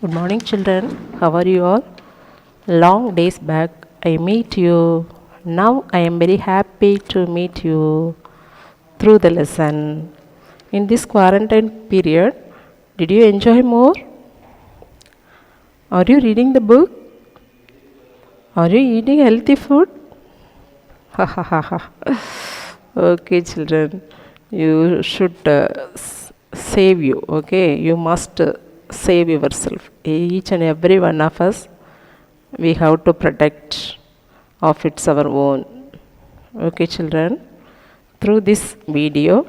Good morning, children. How are you all? Long days back, I meet you. Now I am very happy to meet you through the lesson. In this quarantine period, did you enjoy more? Are you reading the book? Are you eating healthy food? Ha ha ha ha. Okay, children, you should save you. Okay, you must save yourself. Each and every one of us, we have to protect of it's our own. Okay, children, through this video,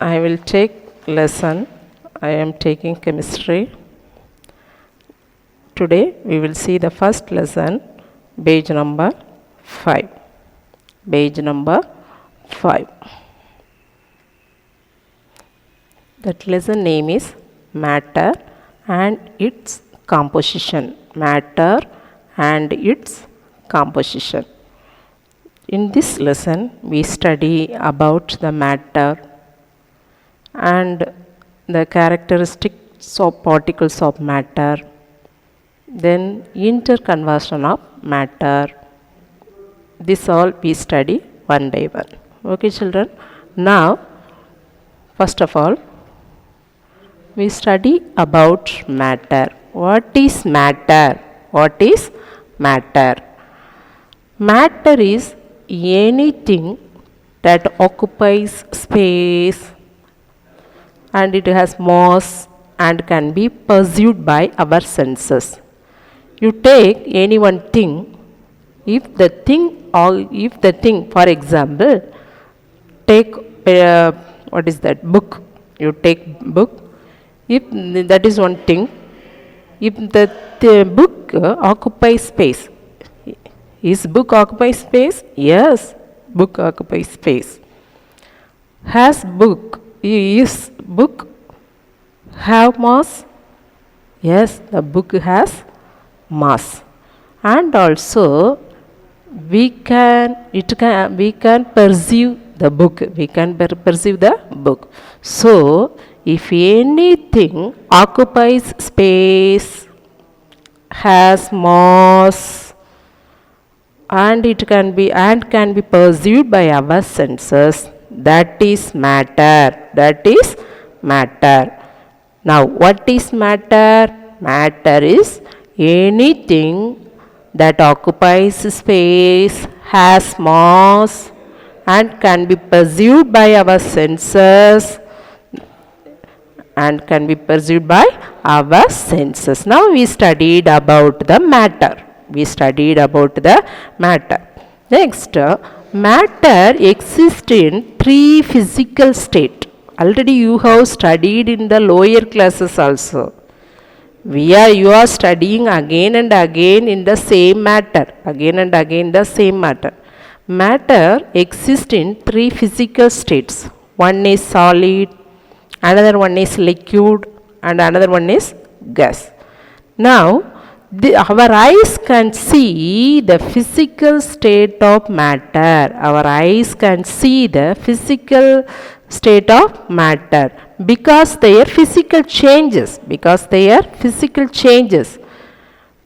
I will take lesson. I am taking chemistry. Today we will see the first lesson, page number 5. Page number 5. That lesson name is Matter and its Composition. Matter and its composition. In this lesson, we study about the matter and the characteristics of particles of matter, then interconversion of matter. This all we study one by one. Okay, children. Now, first of all, we study about matter. What is matter? What is matter? Matter is anything that occupies space and it has mass and can be perceived by our senses. You take any one thing, if the thing, for example, take what is that, book. You take book. If that is one thing, if the book occupies space, is book occupies space? Yes, book occupies space. Is book have mass? Yes, the book has mass. And also we can perceive the book. We can perceive the book. So if anything occupies space, has mass, and it can be perceived by our senses, that is matter. That is matter. Now, what is matter? Matter is anything that occupies space, has mass, and can be perceived by our senses. And can be perceived by our senses. Now we studied about the matter. Next, matter exists in 3 physical states. Already you have studied in the lower classes also. You are studying again and again in the same matter. Matter exists in 3 physical states. One is solid, another one is liquid, and another one is gas. Now, our eyes can see the physical state of matter. Because their physical changes.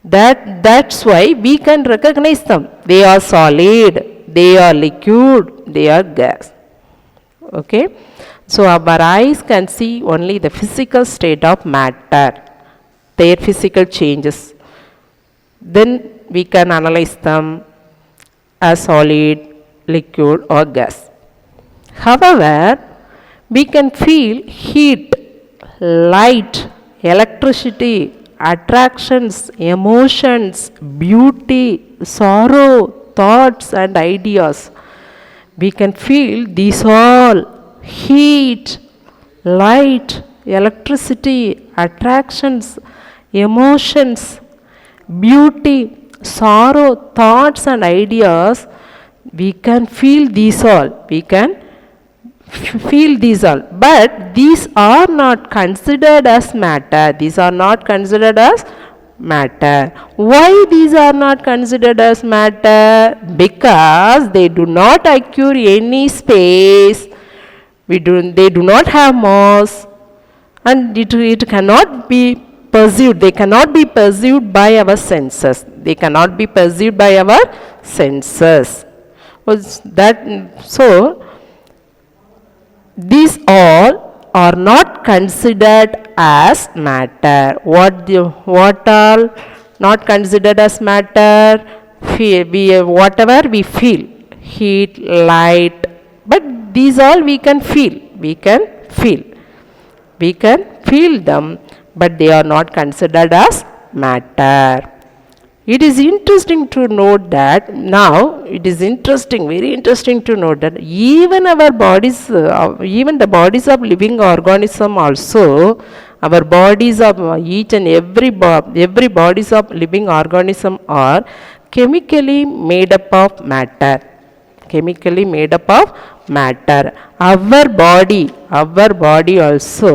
That's why we can recognize them. They are solid, they are liquid, they are gas. Okay. So our eyes can see only the physical state of matter, their physical changes. Then we can analyze them as solid, liquid or gas. However, we can feel heat, light, electricity, attractions, emotions, beauty, sorrow, thoughts and ideas. We can feel these all: heat, light, electricity, attractions, emotions, beauty, sorrow, thoughts and ideas. We can feel these all. But these are not considered as matter. Why these are not considered as matter? Because they do not occur any space. They do not have mass, and it cannot be perceived. They cannot be perceived by our senses. They cannot be perceived by our senses. So these all are not considered as matter. What all not considered as matter? Whatever we feel, heat, light, but these all we can feel. We can feel them, but they are not considered as matter. It is interesting to note that now it is very interesting to note that even our bodies, even the bodies of living organism also, our bodies of each and every bodies of living organism are chemically made up of matter. Chemically made up of matter. Our body also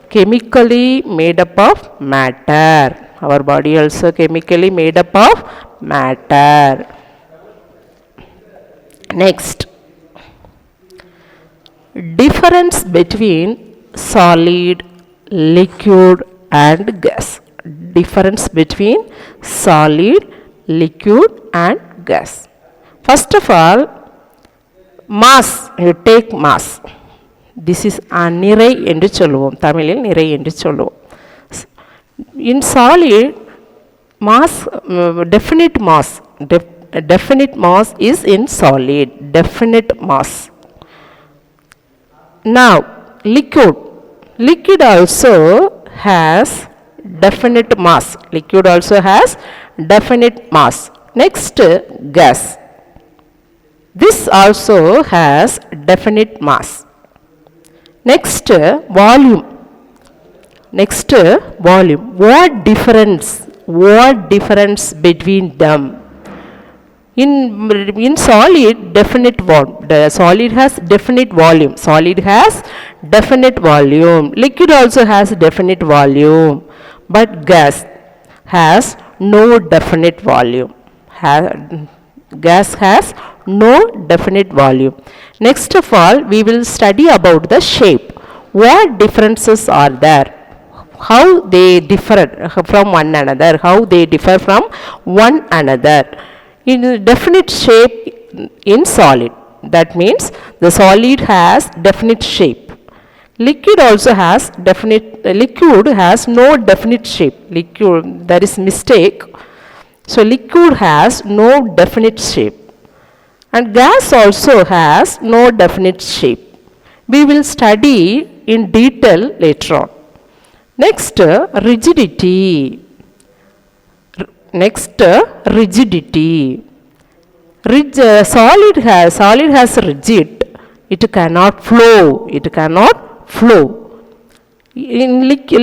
chemically made up of matter. Our body also chemically made up of matter. Next, difference between solid, liquid and gas. Difference between solid, liquid and gas. First of all, mass, you take mass. This is நிறை என்று சொல்லுவோம், தமிழில் நிறை என்று சொல்லுவோம். In solid, mass, definite mass is in solid, definite mass. Now, liquid also has definite mass. Liquid also has definite mass. Next, gas. This also has definite mass. Next, volume. What difference between them? In solid, definite volume. The solid has definite volume. Liquid also has definite volume, but gas has no definite volume. Gas has no definite volume. Next of all, we will study about the shape. What differences are there? How they differ from one another. In definite shape in solid, that means the solid has definite shape. Liquid also has liquid has no definite shape. There is mistake. So liquid has no definite shape, and gas also has no definite shape. We will study in detail later on. Next, rigidity. Solid has rigid. It cannot flow. In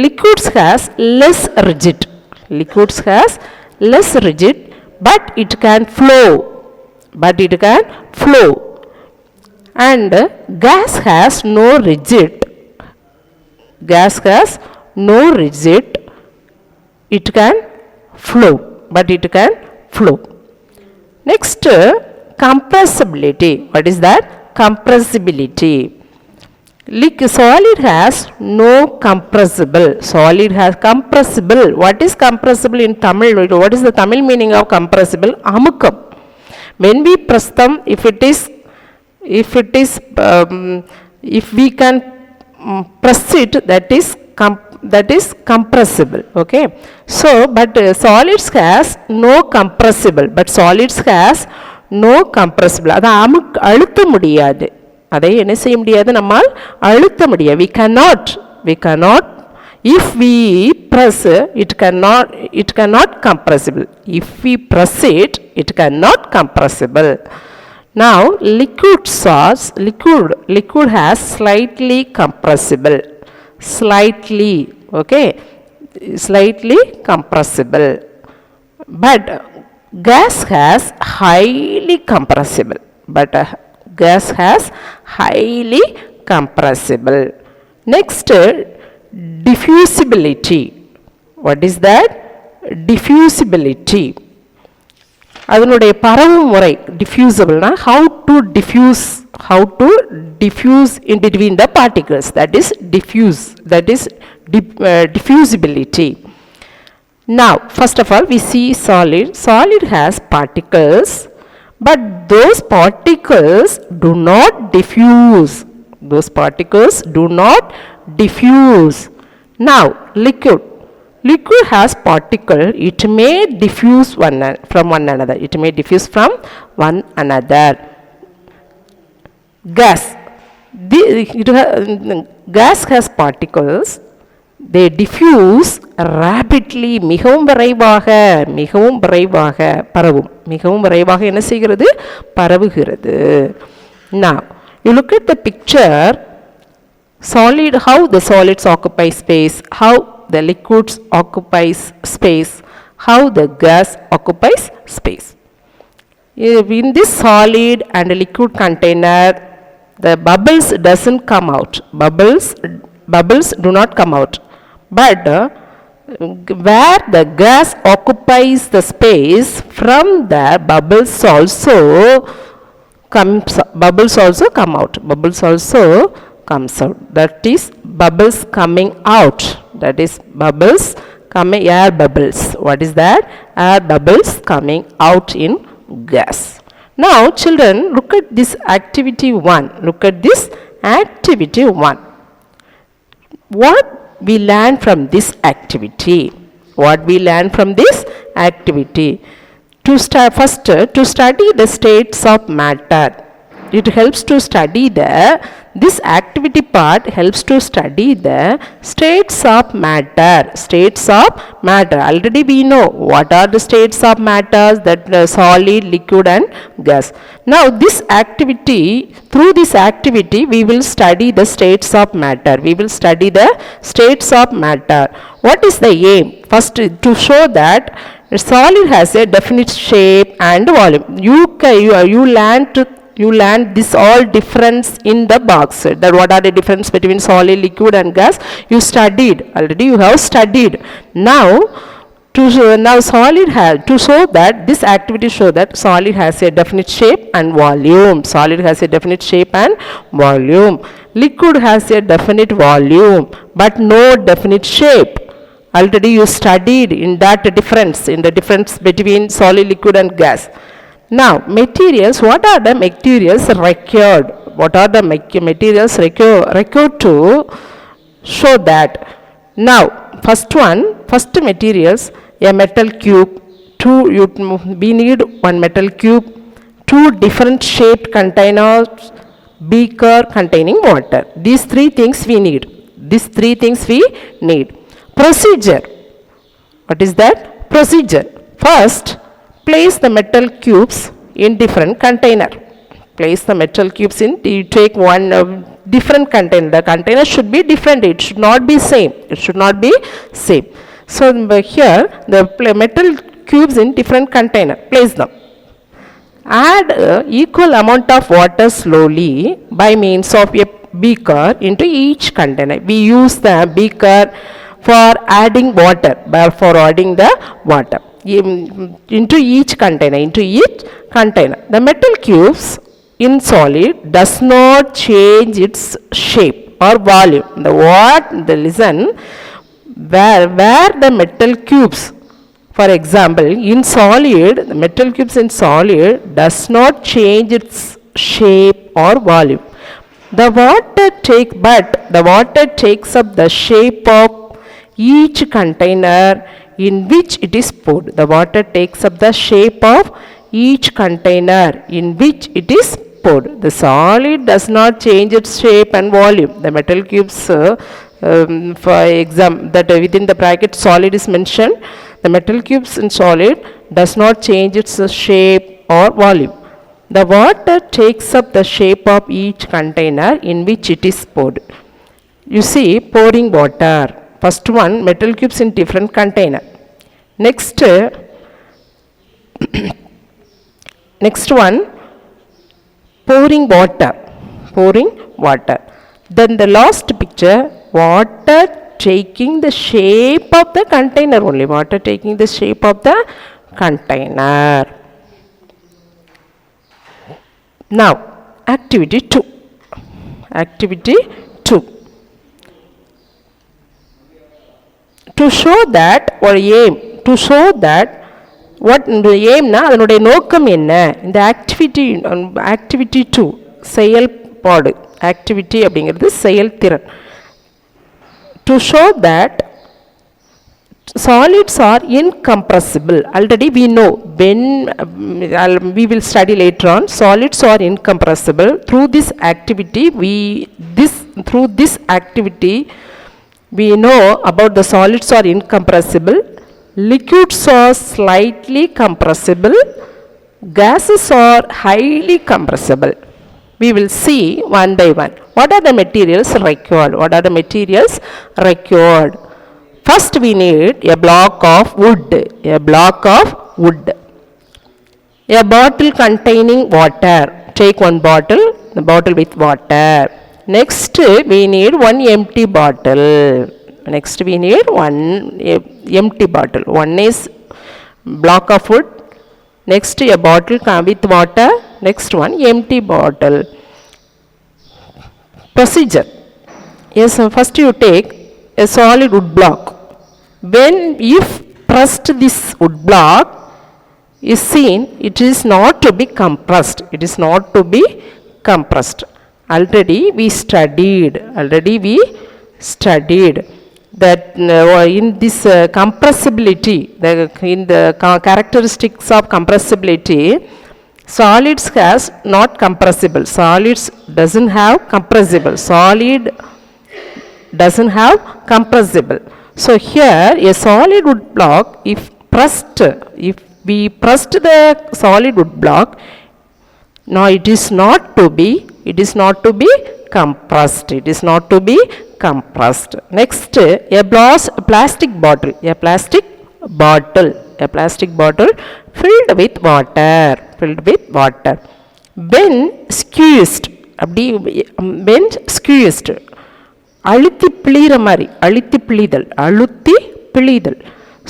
liquids has less rigid, but it can flow. And gas has no rigid. It can flow. Next, compressibility. What is that? Compressibility. Solid has no compressible. Compressible. What is compressible in Tamil? What is the Tamil meaning of compressible? Amukam. When we press them, if we can press it, that is compressible. Okay. So, but solids has no compressible. அதை அழுத்த முடியாது. அதை என்ன செய்ய முடியாது? நம்மால் அழுத்த முடியாது. We cannot. If we press, it cannot compressible. If we press it, it cannot compressible. Now, liquid has slightly compressible. Okay, slightly compressible. But gas has highly compressible. Next, diffusibility. What is that? Diffusibility. அதனுடைய பரவும் முறை diffusible. How to diffuse in between the particles, that is diffusibility. Now, first of all, we see solid. Solid has particles, but those particles do not diffuse. Those particles do not diffuse. Now, liquid. Liquid has particle. It may diffuse from one another. It may diffuse from one another. Gas. Gas has particles. They diffuse rapidly. மிகவும் விரைவாக பரவும். மிகவும் விரைவாக என்ன செய்கிறது? பரவுகிறது. Now, you look at the picture. Solid, how the solids occupy space, how the liquids occupies space, how the gas occupies space. In this solid and liquid container, the bubbles doesn't come out. Bubbles do not come out. But where the gas occupies the space, from there bubbles also come out. Bubbles also comes out. That is bubbles coming out. That is bubbles coming, air bubbles. What is that? Air bubbles coming out in gas. Now, children, look at this activity 1. Look at this activity 1. What we learn from this activity? What we learn from this activity? First, to study the states of matter. It helps to study this activity part helps to study the states of matter. States of matter. Already we know what are the states of matter, that solid, liquid and gas. Now this activity, through this activity we will study the states of matter. We will study the states of matter. What is the aim? First, to show that a solid has a definite shape and volume. You learn this all difference in the box. That what are the difference between solid, liquid and gas? You studied already. You have studied. Now to show that this activity show that solid has a definite shape and volume. Solid has a definite shape and volume. Liquid has a definite volume but no definite shape. Already you studied in that difference, in the difference between solid, liquid and gas. Now, materials, what are the materials required? What are the materials required to show that? Now, first materials, a metal cube. We need one metal cube, 2 different shaped containers, beaker containing water. These 3 things we need. Procedure. What is that? Procedure. First, place the metal cubes in different container. Place the metal cubes in, you take one different container. The container should be different. It should not be same. So here the metal cubes in different container. Place them. Add equal amount of water slowly by means of a beaker into each container. We use the beaker for adding water. Into each container. The metal cubes in solid does not change its shape or volume. Listen, where the metal cubes, for example, in solid, the metal cubes in solid does not change its shape or volume. The water takes up the shape of each container in which it is poured. The water takes up the shape of each container in which it is poured. The solid does not change its shape and volume. The metal cubes, for example, that within the bracket solid is mentioned. The metal cubes in solid does not change its shape or volume. The water takes up the shape of each container in which it is poured. You see, pouring water. First one, metal cubes in different container. Next one, pouring water. Then the last picture, water taking the shape of the container only. Now, activity 2. To show that, or aim, to to show that what ஏம்னா அதனுடைய நோக்கம் என்ன, இந்த activity 2 செயல்பாடு, activity அப்படிங்கிறது செயல்திறன். To show that solids are incompressible. Already we know when we will study later on, solids are incompressible. Through this activity we know about the solids are incompressible, liquids are slightly compressible, gases are highly compressible. We will see one by one. What are the materials required? What are the materials required? First we need a block of wood. A bottle containing water. Take one bottle, the bottle with water. Next we need one empty bottle. One is block of wood. Next a bottle with water. Next one empty bottle. Procedure. Yes, first you take a solid wood block. If pressed this wood block is seen, it is not to be compressed. Already we studied that in this compressibility, in the characteristics of compressibility, solids has not compressible. Solids doesn't have compressible. So here a solid wood block, if we pressed the solid wood block, now it is not to be compressed. Next a plastic bottle filled with water. When squeezed, அழுத்தி பிழிதல்.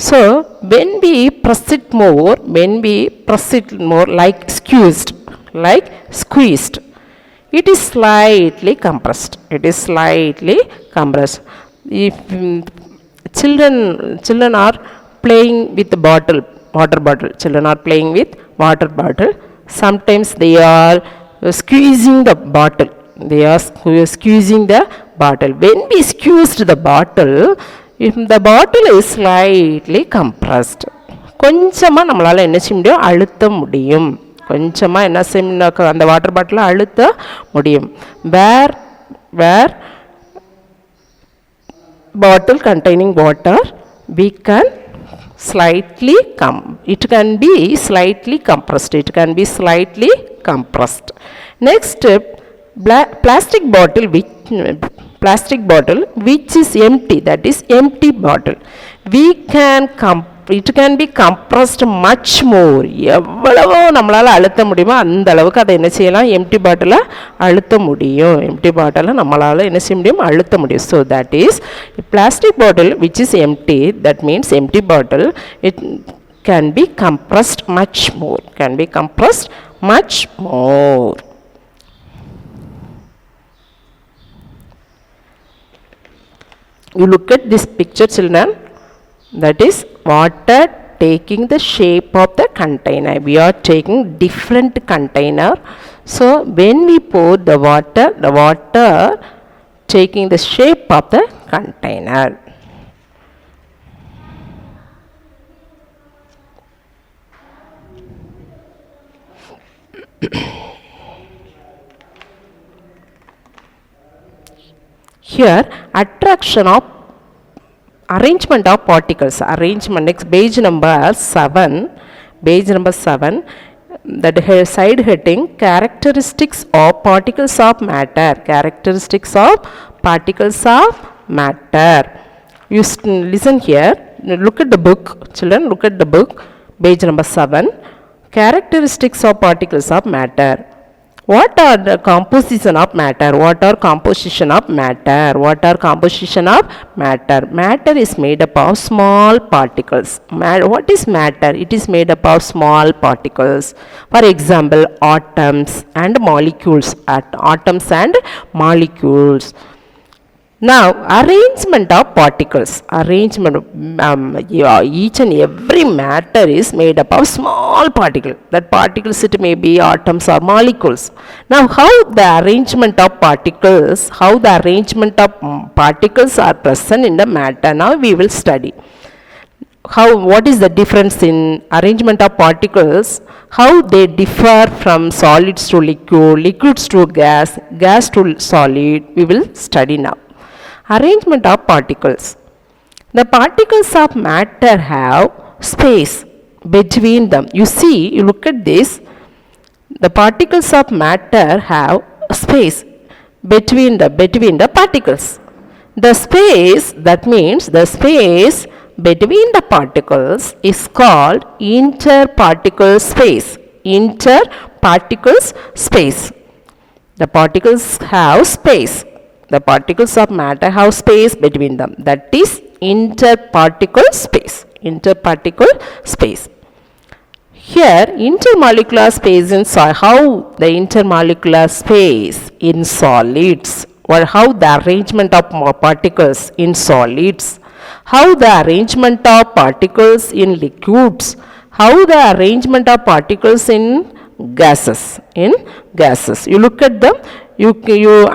So when we press it more, like squeezed, it is slightly compressed. If children are playing with the water bottle, sometimes they are squeezing the bottle. When we squeezed the bottle, if the bottle is slightly compressed, கொஞ்சமா நம்மளால என்ன செய்ய முடியும், அழுத்த முடியும். அந்த water பாட்டிலை அழுத்த முடியும். where bottle containing water, we can it can be slightly compressed. Next plastic bottle which is empty, that is empty bottle, it can be compressed much more. எவ்வளவு நம்மளால அழுத்த முடியுமோ அந்த அளவுக்கு அதை என்ன செய்யலாம், empty bottle அழுத்த முடியும். So that is a plastic bottle which is empty, that means empty bottle, it can be compressed much more. You look at this picture, children. That is water taking the shape of the container. We are taking different container. So when we pour the water taking the shape of the container. Here arrangement of particles. Next page number 7. That side heading, characteristics of particles of matter. You listen here. Look at the book, children. Page number 7. Characteristics of particles of matter. What are the composition of matter? Matter is made up of small particles. What is matter? It is made up of small particles. For example, atoms and molecules. Now, arrangement of particles. Arrangement, yeah, each and every matter is made up of small particles. That particles, it may be atoms or molecules. Now, how the arrangement of particles, particles are present in the matter, now we will study. What is the difference in arrangement of particles, how they differ from solids to liquid, liquids to gas, gas to solid, we will study now. Arrangement of particles. The particles of matter have space between them. You see, you look at this, the particles of matter have space between the particles. The space, that means the space between the particles is called interparticle space. Interparticle space. The particles have space. The particles of matter have space between them. That is interparticle space. Interparticle space. Here, intermolecular space in how the intermolecular space in solids, or how the arrangement of particles in solids, how the arrangement of particles in liquids, how the arrangement of particles in gases. You look at them, you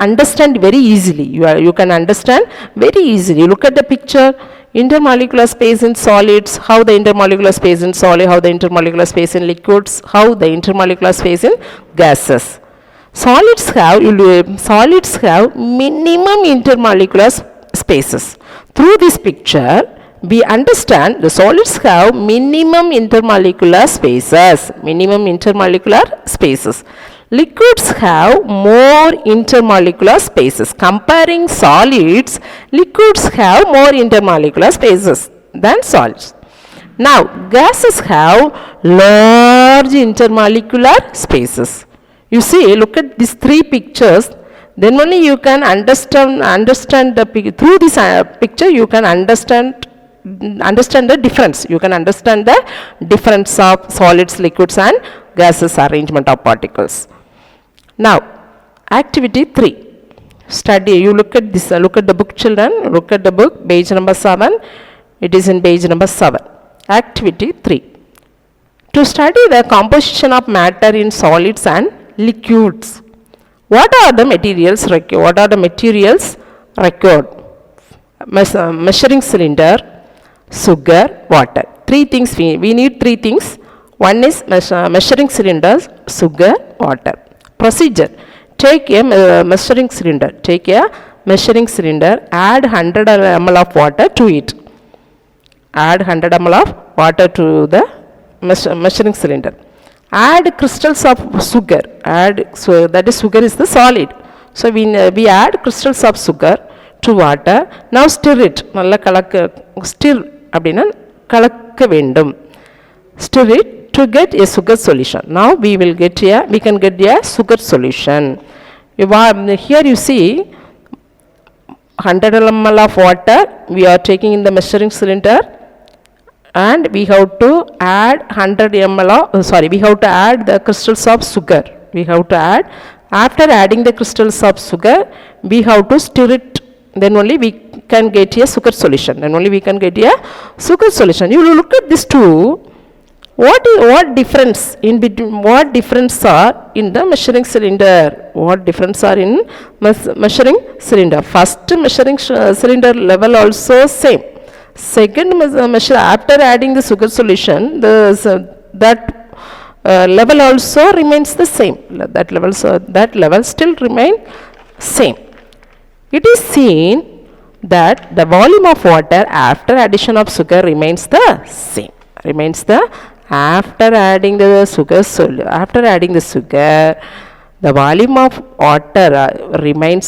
understand very easily. You can understand very easily. You look at the picture, intermolecular space in solids, how the intermolecular space in solid, how the intermolecular space in liquids, how the intermolecular space in gases. Solids have minimum intermolecular spaces. Through this picture, we understand the solids have minimum intermolecular spaces. Liquids have more intermolecular spaces. Comparing solids, liquids have more intermolecular spaces than solids. Now, gases have large intermolecular spaces. You see, look at these three pictures. Then only you can understand through this picture you can understand the difference. You can understand the difference of solids, liquids and gases arrangement of particles. Now, activity 3. Study. You look at this. Look at the book, children. Look at the book, page number 7. It is in page number 7. Activity 3. To study the composition of matter in solids and liquids. What are the materials required? Measuring cylinder, sugar, water. Three things we need. Three things. One is measuring cylinder, sugar, water. Procedure. Take a measuring cylinder. Add 100 ml of water to it. Add 100 ml of water to the measuring cylinder. Add crystals of sugar. That is, sugar is the solid. So we add crystals of sugar to water. Now stir it. Stir அப்படினா கலக்க வேண்டும். Stir it to get a sugar solution. Now we can get a sugar solution. Here you see 100 ml of water we are taking in the measuring cylinder, and we have to add 100 ml we have to add the crystals of sugar. After adding the crystals of sugar, we have to stir it. Then only we can get a sugar solution. You look at this two. What difference are in the measuring cylinder? Measuring cylinder? First measuring cylinder level also same. Second measure, after adding the sugar solution, that level also remains the same. That level still remain same. It is seen that the volume of water after addition of sugar remains the same. After adding the sugar, the volume of water remains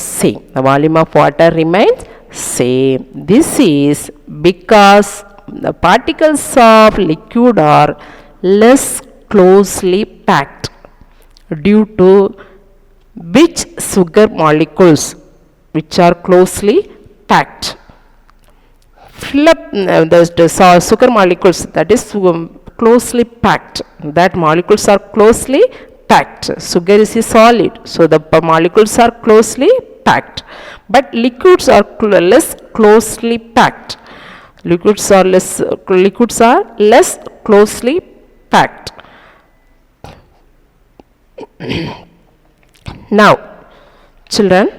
same. This is because the particles of liquid are less closely packed, due to which sugar molecules which are closely packed. Fill up the sugar molecules, that is closely packed. That molecules are closely packed. Sugar is a solid, so the molecules are closely packed. but liquids are less closely packed. Liquids are less closely packed. Now, children,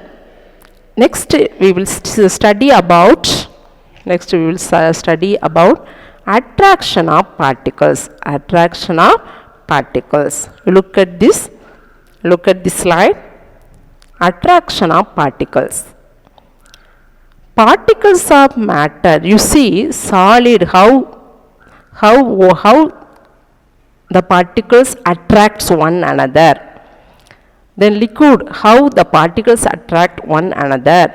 next we will study about attraction of particles. Attraction of particles. Look at this slide. Attraction of particles. Particles of matter. You see solid, how the particles attracts one another. Then liquid, how the particles attract one another.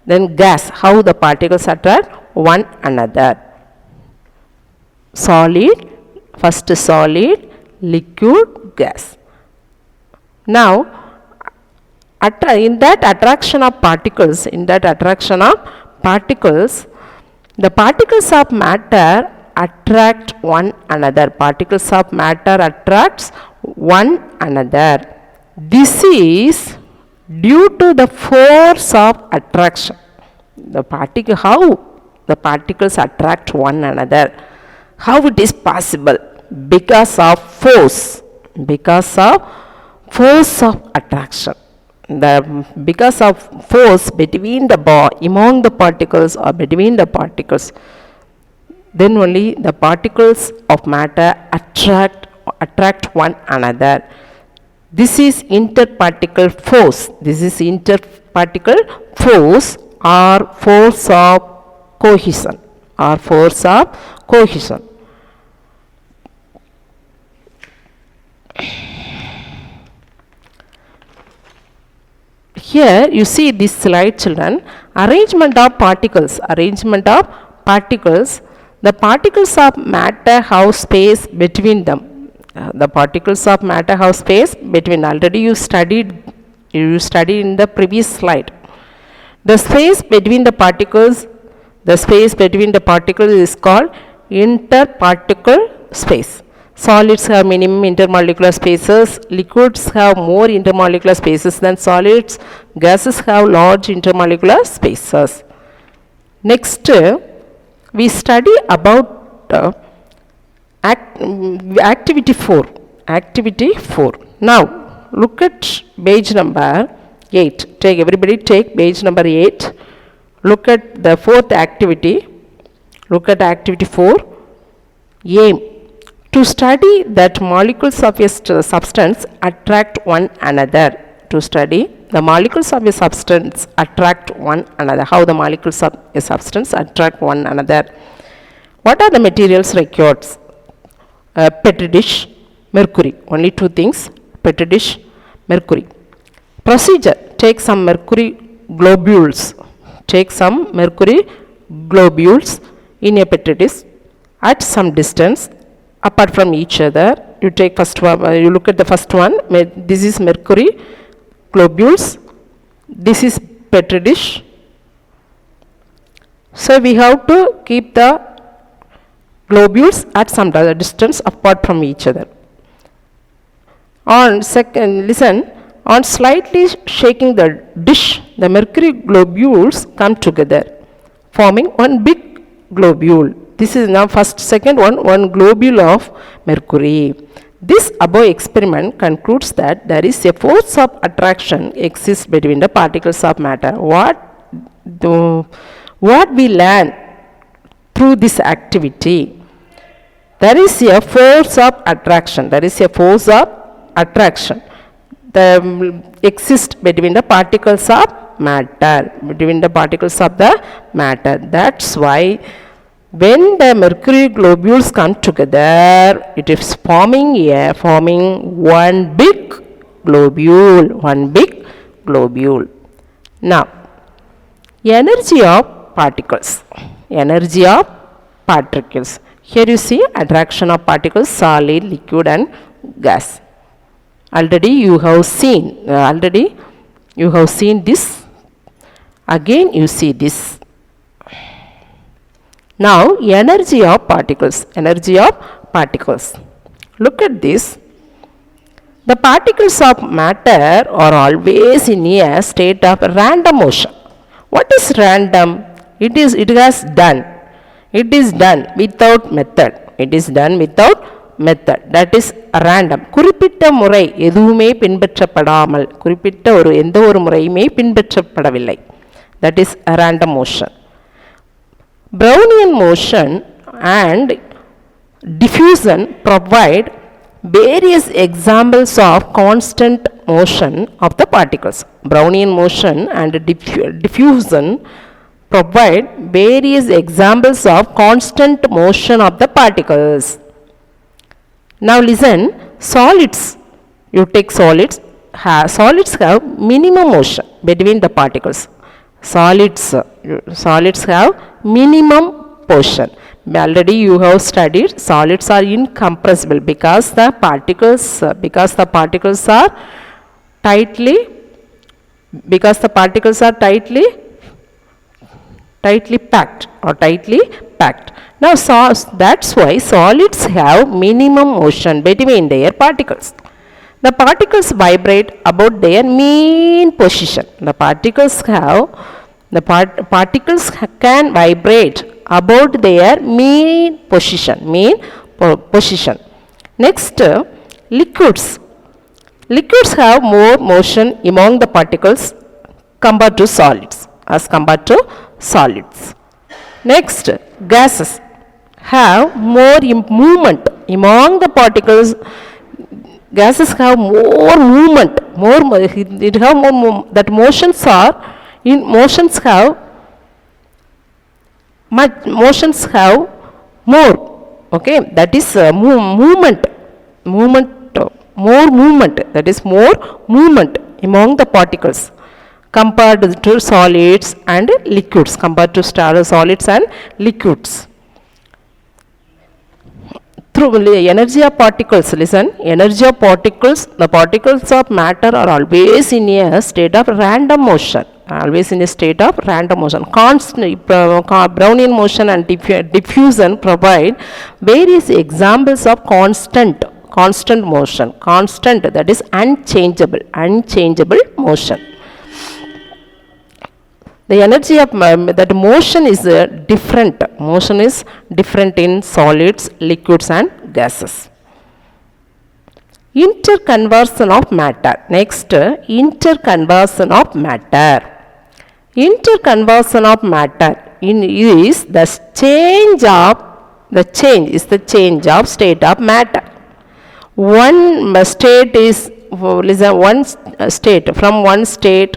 Then gas, how the particles attract one another. Solid, first solid, liquid, gas. Now, in that attraction of particles, the particles of matter attract one another. Particles of matter attracts one another. This is due to the force of attraction. How the particles attract one another. How it is possible? Because of force. Because of force of attraction. Because of force between among the particles or between the particles, then only the particles of matter attract one another. This is interparticle force. This is interparticle force or force of cohesion. Or force of cohesion. Here you see this slide, children. Arrangement of particles. The particles of matter have space between them. The particles of matter have space between. Already you studied in the previous slide. The space between the particles is called interparticle space. Solids have minimum intermolecular spaces. Liquids have more intermolecular spaces than solids. Gases have large intermolecular spaces. Next, we study about activity 4. Now, look at page number 8. Everybody take page number 8. Look at the fourth activity. Look at activity 4. Aim. To study that molecules of a substance attract one another. To study the molecules of a substance attract one another. How the molecules of a substance attract one another. What are the materials required? Petri dish, mercury. Only two things. Petri dish, mercury. Procedure. Take some mercury globules. In a petri dish at some distance apart from each other. You take first one, you look at the first one. This is mercury globules. This is petri dish. So we have to keep the globules at some distance apart from each other. On slightly shaking the dish, the mercury globules come together, forming one big globule. This is now second one globule of mercury. This above experiment concludes that there is a force of attraction exists between the particles of matter. What we learn through this activity? There is a force of attraction. That exists between the particles of matter. That's why when the mercury globules come together, it is forming one big globule. Now, energy of particles. Here you see attraction of particles, solid, liquid and gas. Already you have seen this. Again you see this. Now, energy of particles. Look at this. The particles of matter are always in a state of random motion. What is random? It has done. It is done without method. It is done without method. That is random. குறிப்பிட்ட முறை எதுவுமே பின்பற்றப்படாமல், குறிப்பிட்ட எந்த ஒரு முறையுமே பின்பற்றப்படவில்லை. That is a random motion. Brownian motion and diffusion provide various examples of constant motion of the particles. Brownian motion and diffusion provide various examples of constant motion of the particles. Now listen, solids, you take solids, solids have minimum motion between the particles. Solids have minimum motion. Already you have studied solids are incompressible because the particles are tightly packed. Now that's why solids have minimum motion between their particles. The particles vibrate about their mean position. The particles can vibrate about their mean position. Next, liquids have more motion among the particles compared to solids. Next, gases have more movement among the particles. Gases have more movement, that motions have more. Okay, that is movement. That is more movement among the particles compared to solids and liquids. Through energy of particles, listen, energy of particles, the particles of matter are always in a state of random motion. Constant Brownian motion and diffusion provide various examples of constant motion. Constant, that is unchangeable motion. The energy of that motion is different. Motion is different in solids, liquids and gases. Interconversion of matter. Next, interconversion of matter. Interconversion of matter is the change of state of matter. One state from one state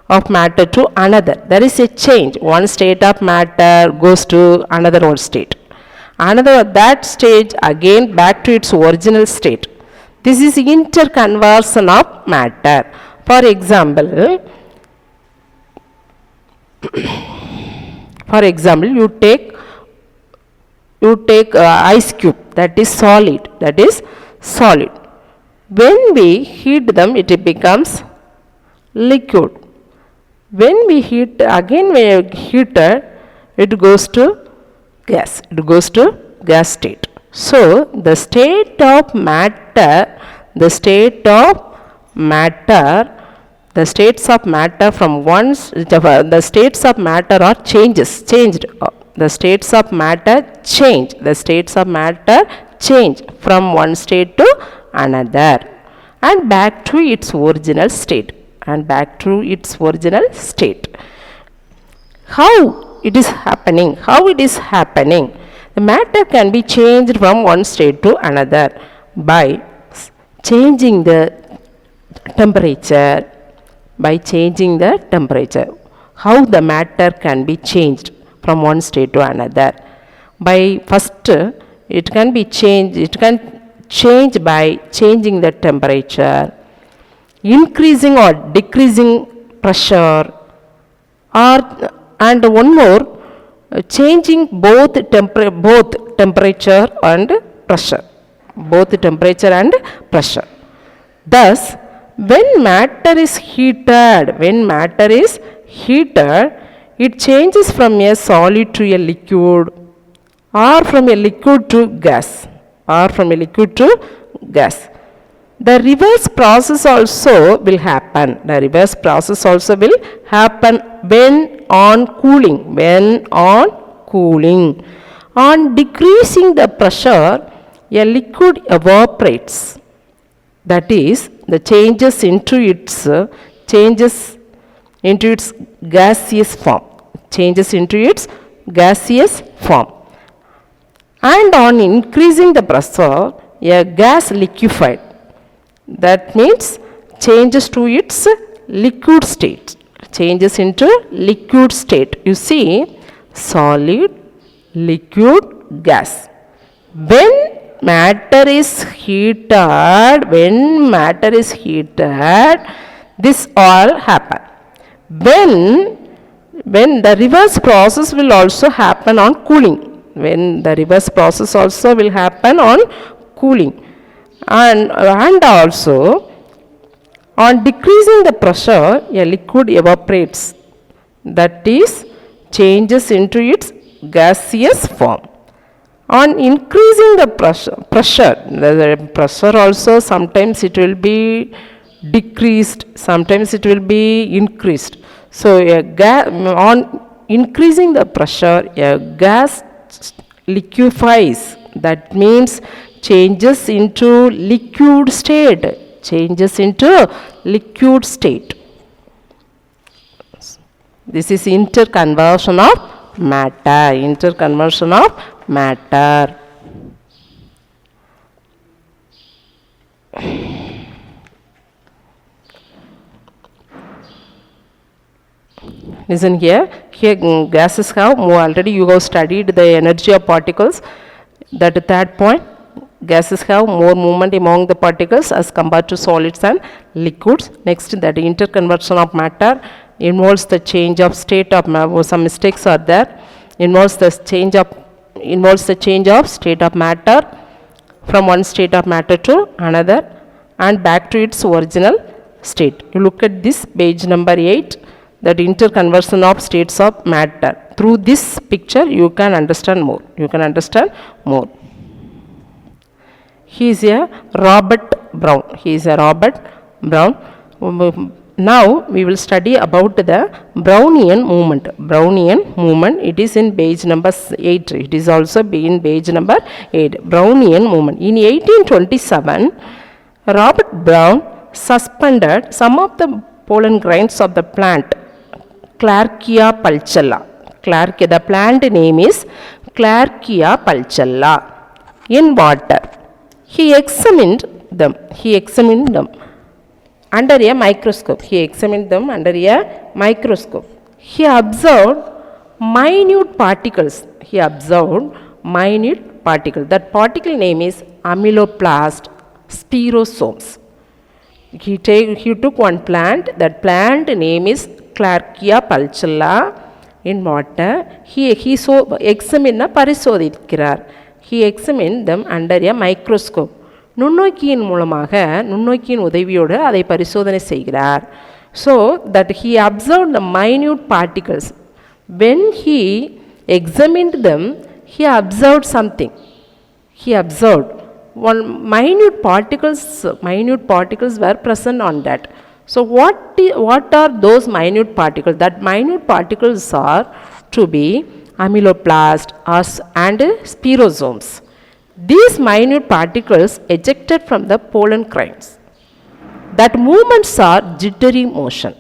of matter to another. There is a change. One state of matter goes to another one state. That stage again back to its original state. This is interconversion of matter. For example, you take ice cube, that is solid. When we heat them, it becomes liquid. When we heat it goes to gas. State. So the states of matter from the states of matter are changed. The states of matter change from one state to another and back to its original state. How it is happening? The matter can be changed from one state to another by changing the temperature. How the matter can be changed from one state to another? It can change by changing the temperature, increasing or decreasing pressure, and one more, changing both temperature and pressure. Thus, when matter is heated, it changes from a solid to a liquid, or from a liquid to gas. The reverse process also will happen. The reverse process also will happen when on cooling. When on cooling. On decreasing the pressure, a liquid evaporates. That is, the changes into its gaseous form. Changes into its gaseous form. And on increasing the pressure, a gas liquefied. That means changes to its liquid state. Changes into liquid state. You see, solid, liquid, gas. When matter is heated, this all happen. When the reverse process will also happen on cooling. When the reverse process also will happen on cooling. And also on decreasing the pressure, a liquid evaporates. That is, changes into its gaseous form. On increasing the pressure, the pressure also sometimes it will be decreased, sometimes it will be increased. So on increasing the pressure, a gas liquefies. That means changes into liquid state. Changes into liquid state. This is interconversion of matter. Interconversion of matter. Listen here. Here gases have more. Already you have studied the energy of particles. That third point. Gases have more movement among the particles as compared to solids and liquids. Next, that interconversion of matter involves the change of state of matter. Some mistakes are there. Involves the change of state of matter from one state of matter to another and back to its original state. You look at this page number 8, that interconversion of states of matter. Through this picture you can understand more. He is a Robert Brown. Now we will study about the Brownian movement. It is in page number 8. It is also in page number 8. Brownian movement. In 1827, Robert Brown suspended some of the pollen grains of the plant Clarkia pulchella. The plant name is Clarkia pulchella in water. He examined them under a microscope. He observed minute particles. That particle name is amyloplast spirosomes. He took one plant. That plant name is Clarkia pulchella in water. He examined them under a microscope. நுண்ணோக்கியின் உதவியோடு அதை பரிசோதனை செய்கிறார். So that he observed the minute particles. When he examined them, he observed something. One minute particles were present on that. So what are those minute particles? That minute particles are to be amyloplast and spirosomes. These minute particles ejected from the pollen grains. That movements are jittery motion.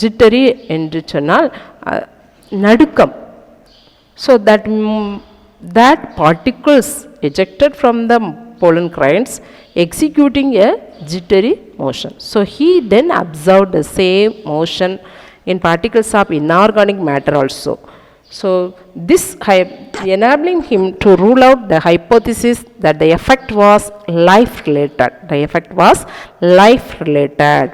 Jittery என்று சொன்னால் நடுக்கம். So that particles ejected from the pollen grains executing a jittery motion. So he then observed the same motion in particles of inorganic matter also. So this enabling him to rule out the hypothesis that the effect was life related.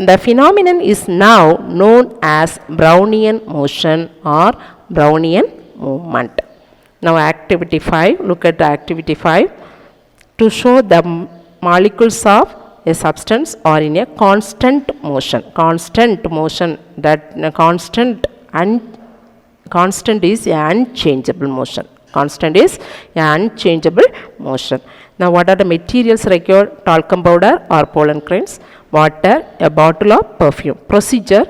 The phenomenon is now known as Brownian motion or Brownian movement. Now activity 5, look at the activity 5. To show the molecules of a substance are in a constant motion. That constant is an unchangeable motion. Constant is unchangeable motion. Now what are the materials required? Talcum powder or pollen grains, water, a bottle of perfume. Procedure: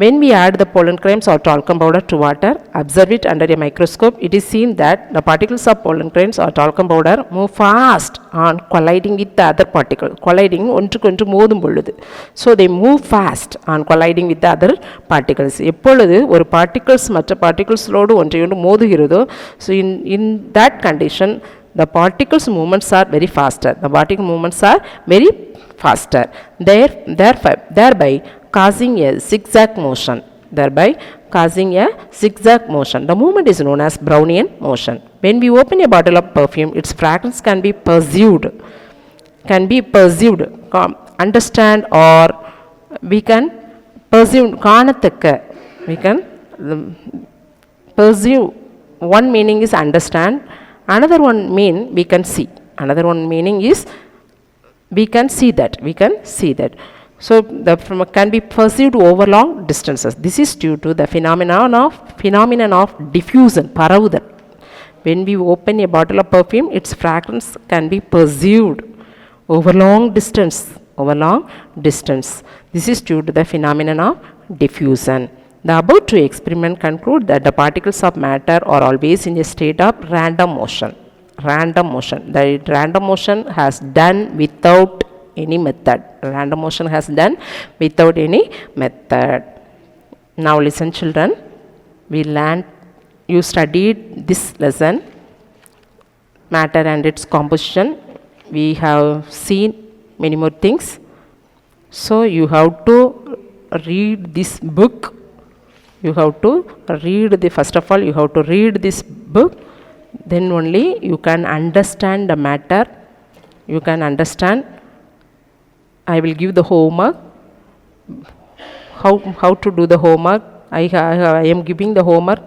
when we add the pollen grains or talcum powder to water, observe it under a microscope, it is seen that the particles of pollen grains or talcum powder move fast on colliding with the other particle. Colliding ஒன்றுக்கொன்று மோதும் பொழுது. So they move fast on colliding with the other particles. எப்பொழுது ஒரு particles மற்ற particlesலோடு ஒன்றையொன்று மோதுகிறதோ, so in that condition, the particles movements are very faster. The particle movements are very faster. Thereby causing a zigzag motion. Thereby causing a zigzag motion. The movement is known as Brownian motion. When we open a bottle of perfume, its fragrance can be perceived. Understand, or we can perceive. காணத்தக்க. We can perceive. One meaning is understand. Another one mean we can see. Another one meaning is we can see that. We can see that. So the can be perceived over long distances. This is due to the phenomenon of diffusion, பரவுதல். When we open a bottle of perfume, its fragrance can be perceived over long distance. This is due to the phenomenon of diffusion. The above two experiments conclude that the particles of matter are always in a state of random motion. The random motion has done without any method. Random motion has done without any method. Now listen, children. You studied this lesson, matter and its composition. We have seen many more things. So you have to read this book. First of all, you have to read this book. Then only you can understand the matter. You can understand. I will give the homework. How to do the homework? I am giving the homework.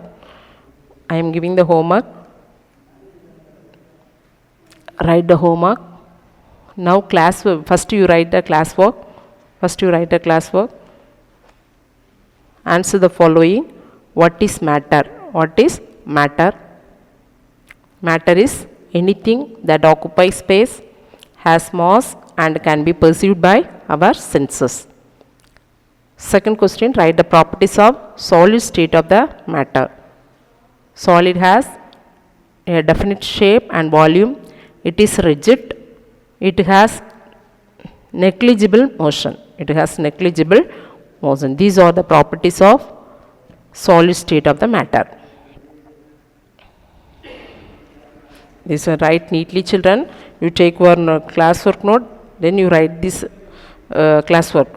Write the homework. Now first you write the classwork. Answer the following. What is matter? Matter is anything that occupies space, has mass, and can be perceived by our senses. Second question, write the properties of solid state of the matter. Solid has a definite shape and volume. It is rigid. It has negligible motion. These are the properties of solid state of the matter. This write neatly, children. You take one classwork note, then you write this classwork.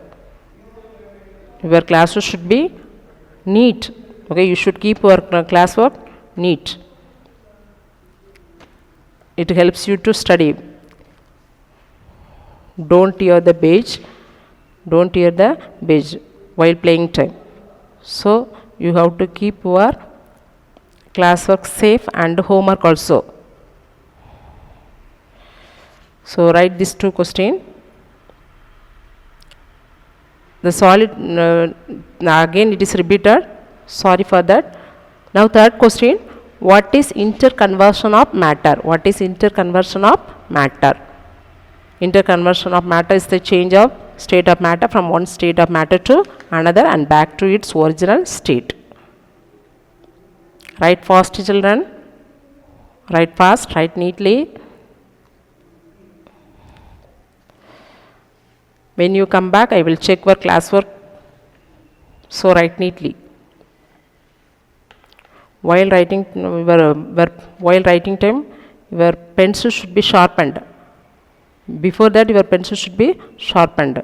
Your classwork should be neat. Okay, you should keep your classwork neat. It helps you to study. Don't tear the page while playing time. So you have to keep your classwork safe and homework also. So write these two questions. The solid, again it is repeated. Sorry for that. Now third question. What is interconversion of matter? Interconversion of matter is the change of state of matter from one state of matter to another and back to its original state. Write fast, children. Write fast, write neatly. When you come back, I will check your classwork. So write neatly. While writing time, your pencil should be sharpened. Before that, your pencil should be sharpened.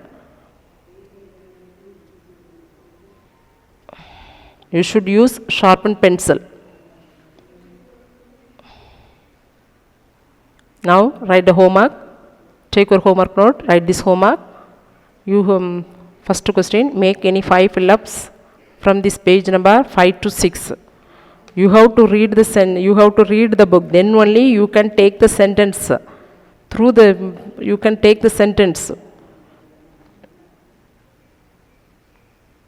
You should use sharpened pencil. Now write the homework. Take your homework note. Write this homework. You first question, make any 5 fill-ups from this page number 5 to 6. You have to read the book. Then only you can take the sentence. You can take the sentence.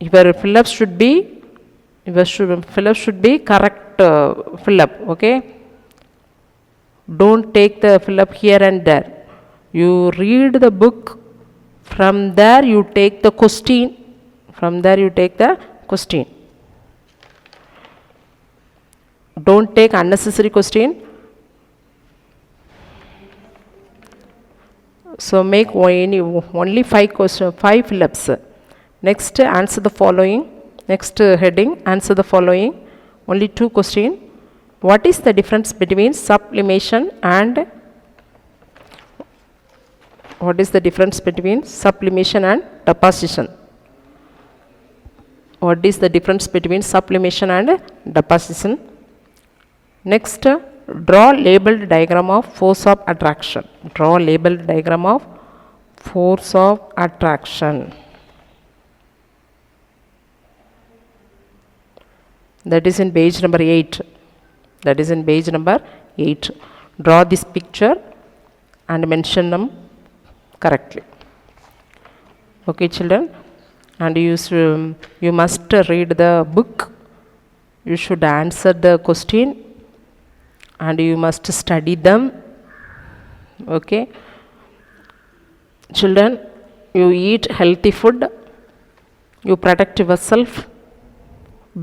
Your fill-up should be correct fill-up. Okay. Don't take the fill up here and there. You read the book. From there you take the question. From there you take the question. Don't take unnecessary question. So make only 5 fill-ups. Next, answer the following. Next heading, answer the following. Only 2 questions. What is the difference between sublimation and deposition? What is the difference between sublimation and deposition? Next, draw labeled diagram of force of attraction. Draw labeled diagram of force of attraction. That is in page number 8. That is in page number 8. Draw this picture and mention them correctly. Okay, children. And you must read the book. You should answer the question. And you must study them. Okay. Children, you eat healthy food. You protect yourself.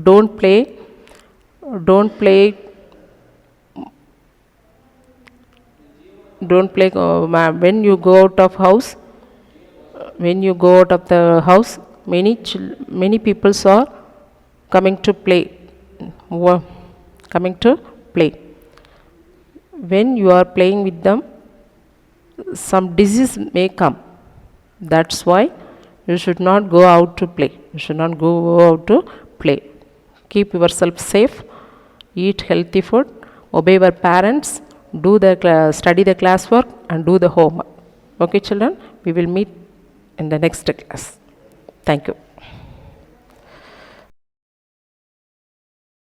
Don't play when you go out of house. When you go out of the house, many people are coming to play. When you are playing with them, some disease may come. That's why you should not go out to play. Keep yourself safe. Eat healthy food. Obey your parents. Study the classwork and do the homework. Okay, children? We will meet in the next class. Thank you.